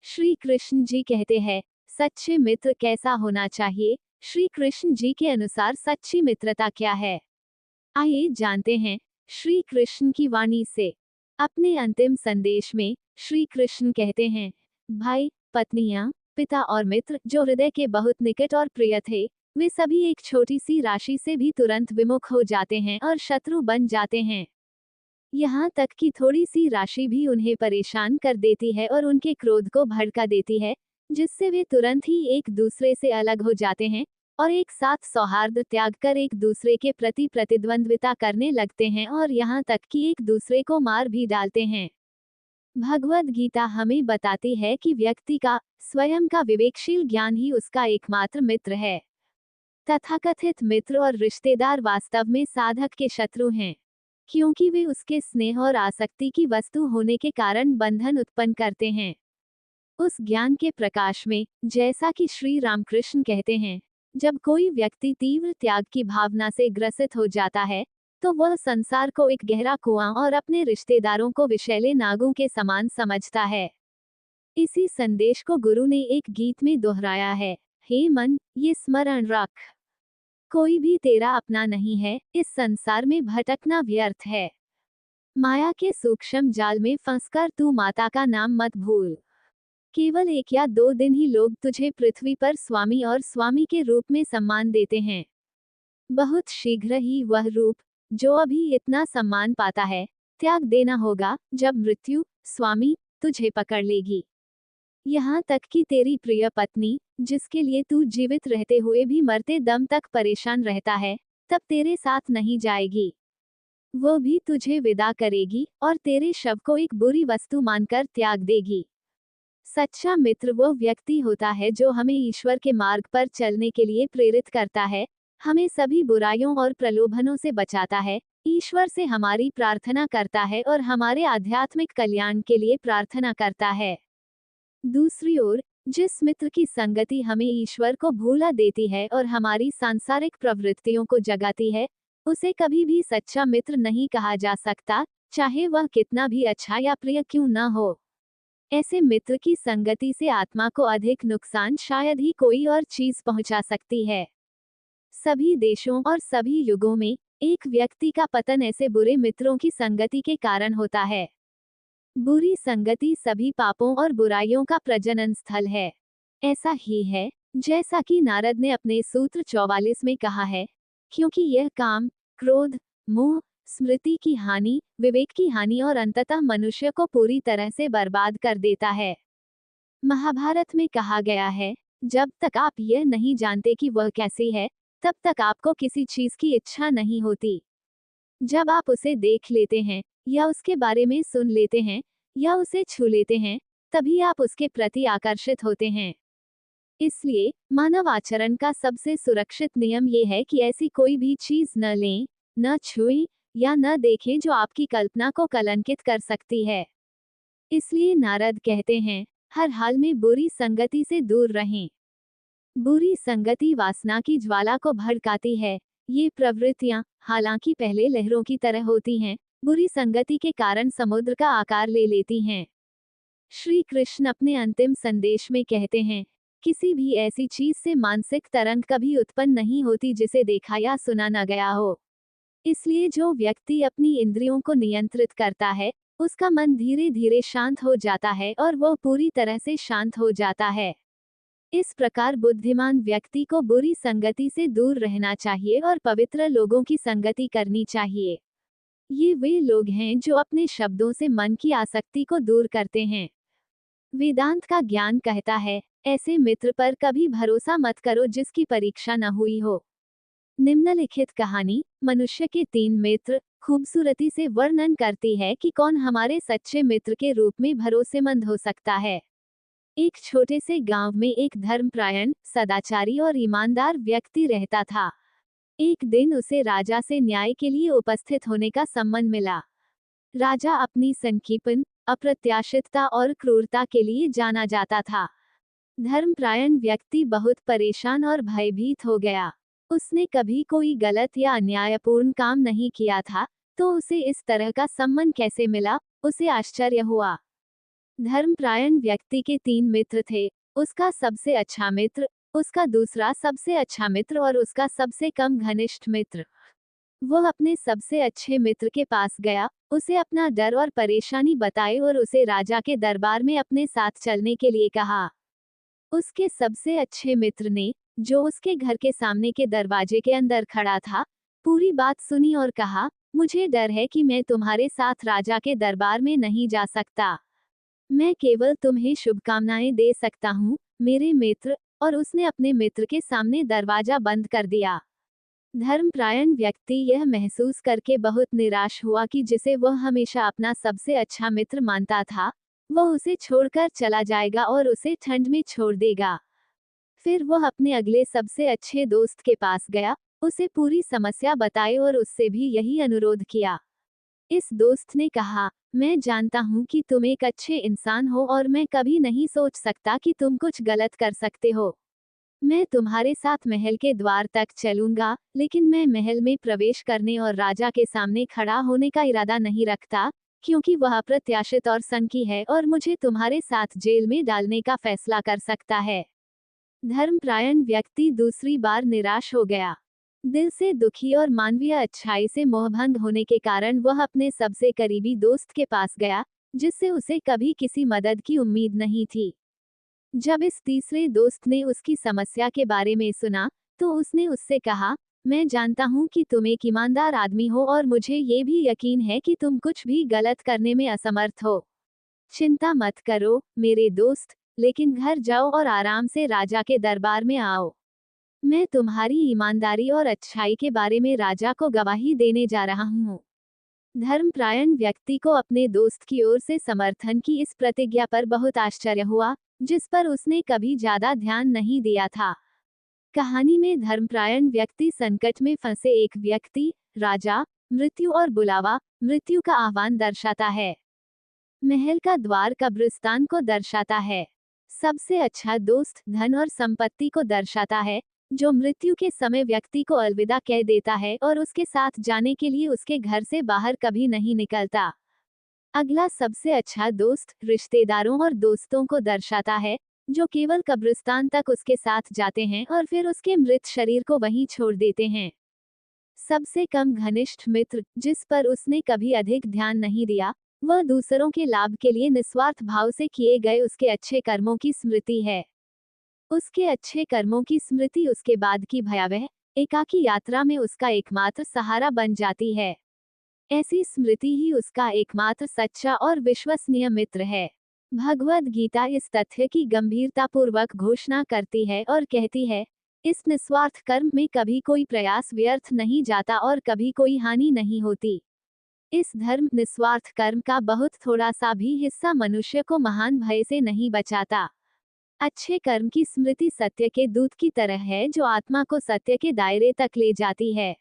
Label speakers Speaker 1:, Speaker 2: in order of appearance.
Speaker 1: श्री कृष्ण जी कहते हैं, सच्चे मित्र कैसा होना चाहिए। श्री कृष्ण जी के अनुसार सच्ची मित्रता क्या है, आइए जानते हैं श्री कृष्ण की वाणी से। अपने अंतिम संदेश में श्री कृष्ण कहते हैं, भाई, पत्नियां, पिता और मित्र जो हृदय के बहुत निकट और प्रिय थे, वे सभी एक छोटी सी राशि से भी तुरंत विमुख हो जाते हैं और शत्रु बन जाते हैं। यहाँ तक कि थोड़ी सी राशि भी उन्हें परेशान कर देती है और उनके क्रोध को भड़का देती है, जिससे वे तुरंत ही एक दूसरे से अलग हो जाते हैं और एक साथ सौहार्द त्याग कर एक दूसरे के प्रति प्रतिद्वंद्विता करने लगते हैं और यहाँ तक कि एक दूसरे को मार भी डालते हैं। भगवद गीता हमें बताती है कि व्यक्ति का स्वयं का विवेकशील ज्ञान ही उसका एकमात्र मित्र है। तथाकथित मित्र और रिश्तेदार वास्तव में साधक के शत्रु हैं, क्योंकि वे उसके स्नेह और आसक्ति की वस्तु होने के कारण बंधन उत्पन्न करते हैं। उस ज्ञान के प्रकाश में, जैसा कि श्री रामकृष्ण कहते हैं, जब कोई व्यक्ति तीव्र त्याग की भावना से ग्रसित हो जाता है, तो वह संसार को एक गहरा कुआं और अपने रिश्तेदारों को विषैले नागों के समान समझता है। इसी संदेश को गुरु ने एक गीत में दोहराया है, हे मन, ये स्मरण रख, कोई भी तेरा अपना नहीं है, इस संसार में भटकना व्यर्थ है। माया के सूक्ष्म जाल में फंसकर तू माता का नाम मत भूल। केवल 1 या 2 दिन ही लोग तुझे पृथ्वी पर स्वामी और स्वामी के रूप में सम्मान देते हैं। बहुत शीघ्र ही वह रूप, जो अभी इतना सम्मान पाता है, त्याग देना होगा, जब मृत्यु, स्वामी, तुझे पकड़ लेगी। यहाँ तक कि तेरी प्रिय पत्नी, जिसके लिए तू जीवित रहते हुए भी मरते दम तक परेशान रहता है, तब तेरे साथ नहीं जाएगी। वो भी तुझे विदा करेगी और तेरे शव को एक बुरी वस्तु मानकर त्याग देगी। सच्चा मित्र वो व्यक्ति होता है जो हमें ईश्वर के मार्ग पर चलने के लिए प्रेरित करता है, हमें सभी बुराइयों और प्रलोभनों से बचाता है, ईश्वर से हमारी प्रार्थना करता है और हमारे आध्यात्मिक कल्याण के लिए प्रार्थना करता है। दूसरी ओर, जिस मित्र की संगति हमें ईश्वर को भूला देती है और हमारी सांसारिक प्रवृत्तियों को जगाती है, उसे कभी भी सच्चा मित्र नहीं कहा जा सकता, चाहे वह कितना भी अच्छा या प्रिय क्यों न हो। ऐसे मित्र की संगति से आत्मा को अधिक नुकसान शायद ही कोई और चीज पहुंचा सकती है। सभी देशों और सभी युगों में एक व्यक्ति का पतन ऐसे बुरे मित्रों की संगति के कारण होता है। बुरी संगति सभी पापों और बुराइयों का प्रजनन स्थल है। ऐसा ही है, जैसा कि नारद ने अपने सूत्र 44 में कहा है, क्योंकि यह काम, क्रोध, मोह, स्मृति की हानि, विवेक की हानि और अंततः मनुष्य को पूरी तरह से बर्बाद कर देता है। महाभारत में कहा गया है, जब तक आप यह नहीं जानते कि वह कैसी है, तब तक आपको किसी चीज की इच्छा नहीं होती। जब आप उसे देख लेते हैं, या उसके बारे में सुन लेते हैं, या उसे छू लेते हैं, तभी आप उसके प्रति आकर्षित होते हैं। इसलिए मानव आचरण का सबसे सुरक्षित नियम ये है कि ऐसी कोई भी चीज न लें, न छुएं या न देखें जो आपकी कल्पना को कलंकित कर सकती है। इसलिए नारद कहते हैं, हर हाल में बुरी संगति से दूर रहें। बुरी संगति वासना की ज्वाला को भड़काती है। ये प्रवृत्तियां, हालांकि पहले लहरों की तरह होती हैं, बुरी संगति के कारण समुद्र का आकार ले लेती हैं। श्री कृष्ण अपने अंतिम संदेश में कहते हैं, किसी भी ऐसी चीज से मानसिक तरंग कभी उत्पन्न नहीं होती जिसे देखा या सुना न गया हो। इसलिए जो व्यक्ति अपनी इंद्रियों को नियंत्रित करता है, उसका मन धीरे धीरे शांत हो जाता है और वो पूरी तरह से शांत हो जाता है। इस प्रकार बुद्धिमान व्यक्ति को बुरी संगति से दूर रहना चाहिए और पवित्र लोगों की संगति करनी चाहिए। ये वे लोग हैं जो अपने शब्दों से मन की आसक्ति को दूर करते हैं। वेदांत का ज्ञान कहता है, ऐसे मित्र पर कभी भरोसा मत करो जिसकी परीक्षा न हुई हो। निम्नलिखित कहानी, मनुष्य के 3 मित्र, खूबसूरती से वर्णन करती है कि कौन हमारे सच्चे मित्र के रूप में भरोसेमंद हो सकता है। एक छोटे से गांव में एक धर्मपरायण, सदाचारी और ईमानदार व्यक्ति रहता था। एक दिन उसे राजा से न्याय के लिए उपस्थित होने का सम्मन मिला। राजा अपनी संकीर्तन, अप्रत्याशितता और क्रूरता के लिए जाना जाता था। धर्मपरायण व्यक्ति बहुत परेशान और भयभीत हो गया। उसने कभी कोई गलत या अन्यायपूर्ण काम नहीं किया था, तो उसे इस तरह का सम्मान कैसे मिला, उसे आश्चर्य हुआ। धर्मप्रायण व्यक्ति के 3 मित्र थे। उसका सबसे अच्छा मित्र, उसका दूसरा सबसे अच्छा मित्र और उसका सबसे कम घनिष्ठ मित्र। वह अपने सबसे अच्छे मित्र के पास गया, उसे अपना डर और परेशानी बताई और उसे राजा के दरबार में अपने साथ चलने के लिए कहा। उसके सबसे अच्छे मित्र ने, जो उसके घर के सामने के दरवाजे के अंदर खड़ा था, पूरी बात सुनी और कहा, मुझे डर है कि मैं तुम्हारे साथ राजा के दरबार में नहीं जा सकता। मैं केवल तुम्हें शुभकामनाएं दे सकता हूँ, मेरे मित्र। और उसने अपने मित्र के सामने दरवाजा बंद कर दिया। धर्मप्रायण व्यक्ति यह महसूस करके बहुत निराश हुआ कि जिसे वह हमेशा अपना सबसे अच्छा मित्र मानता था, वह उसे छोड़कर चला जाएगा और उसे ठंड में छोड़ देगा। फिर वह अपने अगले सबसे अच्छे दोस्त के पास गया, उसे पूरी समस्या बताई और उससे भी यही अनुरोध किया। इस दोस्त ने कहा, मैं जानता हूँ कि तुम एक अच्छे इंसान हो और मैं कभी नहीं सोच सकता कि तुम कुछ गलत कर सकते हो। मैं तुम्हारे साथ महल के द्वार तक चलूंगा, लेकिन मैं महल में प्रवेश करने और राजा के सामने खड़ा होने का इरादा नहीं रखता, क्योंकि वह अप्रत्याशित और संकी है और मुझे तुम्हारे साथ जेल में डालने का फैसला कर सकता है। धर्मप्रायण व्यक्ति दूसरी बार निराश हो गया। दिल से दुखी और मानवीय अच्छाई से मोहभंग होने के कारण वह अपने सबसे करीबी दोस्त के पास गया, जिससे उसे कभी किसी मदद की उम्मीद नहीं थी। जब इस तीसरे दोस्त ने उसकी समस्या के बारे में सुना, तो उसने उससे कहा, मैं जानता हूँ कि तुम एक ईमानदार आदमी हो और मुझे ये भी यकीन है कि तुम कुछ भी गलत करने में असमर्थ हो। चिंता मत करो, मेरे दोस्त, लेकिन घर जाओ और आराम से राजा के दरबार में आओ। मैं तुम्हारी ईमानदारी और अच्छाई के बारे में राजा को गवाही देने जा रहा हूँ। धर्मप्रायण व्यक्ति को अपने दोस्त की ओर से समर्थन की इस प्रतिज्ञा पर बहुत आश्चर्य हुआ, जिस पर उसने कभी ज्यादा ध्यान नहीं दिया था। कहानी में धर्मप्रायण व्यक्ति संकट में फंसे एक व्यक्ति, राजा, मृत्यु और बुलावा, मृत्यु का आह्वान दर्शाता है। महल का द्वार कब्रिस्तान को दर्शाता है। सबसे अच्छा दोस्त धन और संपत्ति को दर्शाता है, जो मृत्यु के समय व्यक्ति को अलविदा कह देता है और उसके साथ जाने के लिए उसके घर से बाहर कभी नहीं निकलता। अगला सबसे अच्छा दोस्त रिश्तेदारों और दोस्तों को दर्शाता है, जो केवल कब्रिस्तान तक उसके साथ जाते हैं और फिर उसके मृत शरीर को वहीं छोड़ देते हैं। सबसे कम घनिष्ठ मित्र, जिस पर उसने कभी अधिक ध्यान नहीं दिया, वह दूसरों के लाभ के लिए निस्वार्थ भाव से किए गए उसके अच्छे कर्मों की स्मृति है। उसके अच्छे कर्मों की स्मृति उसके बाद की भयावह, एकाकी यात्रा में उसका एकमात्र सहारा बन जाती है। ऐसी स्मृति ही उसका एकमात्र सच्चा और विश्वसनीय मित्र है। भगवद गीता इस तथ्य की गंभीरतापूर्वक घोषणा करती है और कहती है, इस निस्वार्थ कर्म में कभी कोई प्रयास व्यर्थ नहीं जाता और कभी कोई हानि नहीं होती। इस धर्म निस्वार्थ कर्म का बहुत थोड़ा सा भी हिस्सा मनुष्य को महान भय से नहीं बचाता। अच्छे कर्म की स्मृति सत्य के दूत की तरह है, जो आत्मा को सत्य के दायरे तक ले जाती है।